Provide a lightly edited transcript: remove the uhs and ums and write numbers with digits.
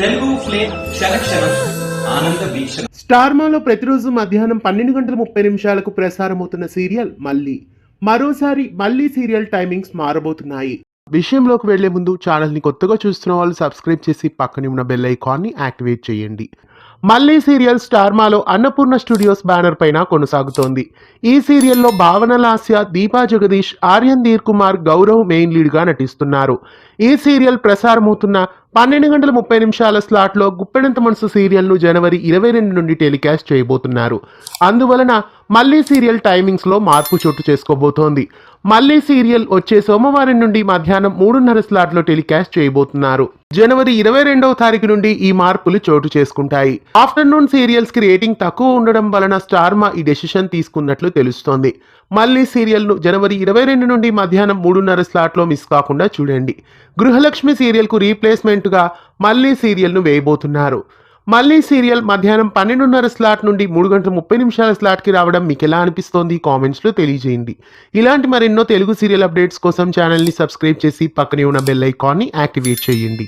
Telugu flame క్షణక్షణం ఆనంద వీక్షణ. Star మాలో ప్రతిరోజు మధ్యాహ్నం 12:30 ప్రసారమవుతున్న సీరియల్ మళ్ళీ. మరోసారి మళ్ళీ సీరియల్ టైమింగ్స్ మారబోతున్నాయి. విషయంలోకి వెళ్లే ముందు ఛానల్ని కొత్తగా చూస్తున్న వాళ్ళు సబ్స్క్రైబ్ చేసి పక్కనే ఉన్న బెల్ ఐకాన్ని యాక్టివేట్ చేయండి. మళ్ళీ సీరియల్ స్టార్ మాలో అన్నపూర్ణ స్టూడియోస్ బ్యానర్ పైన కొనసాగుతోంది. ఈ సీరియల్లో భావన లాస్య, దీపా జగదీష్, ఆర్యన్ ధీర్ కుమార్, గౌరవ్ మెయిన్ లీడ్ గా నటిస్తున్నారు. ఈ సీరియల్ ప్రసారమవుతున్న 12:30 స్లాట్లో గుప్పెడంత మనసు సీరియల్ను జనవరి 22 నుండి టెలికాస్ట్ చేయబోతున్నారు. అందువలన మళ్ళీ సీరియల్ టైమింగ్స్ లో మార్పు చోటు చేసుకోబోతోంది. మళ్ళీ సీరియల్ వచ్చే సోమవారం నుండి మధ్యాహ్నం 3:30 స్లాట్లో టెలికాస్ట్ చేయబోతున్నారు. జనవరి 22వ తారీఖు నుండి ఈ మార్పులు చోటు చేసుకుంటాయి. ఆఫ్టర్నూన్ సీరియల్స్ కి రేటింగ్ తక్కువ ఉండడం వలన స్టార్ మా ఈ డెసిషన్ తీసుకున్నట్లు తెలుస్తోంది. మళ్ళీ సీరియల్ ను జనవరి 22 నుండి మధ్యాహ్నం 3:30 స్లాట్లో మిస్ కాకుండా చూడండి. గృహలక్ష్మి సీరియల్ కు రీప్లేస్మెంట్ గా మళ్ళీ సీరియల్ ను వేయబోతున్నారు. మళ్ళీ సీరియల్ మధ్యాహ్నం 12:30 స్లాట్ నుండి 3:30 స్లాట్ కి రావడం మీకు ఎలా అనిపిస్తోంది కామెంట్స్ లో తెలియజేయండి. ఇలాంటి మరెన్నో తెలుగు సీరియల్ అప్డేట్స్ కోసం ఛానల్ ని సబ్స్క్రైబ్ చేసి పక్కనే ఉన్న బెల్ ఐకాన్ ని యాక్టివేట్ చేయండి.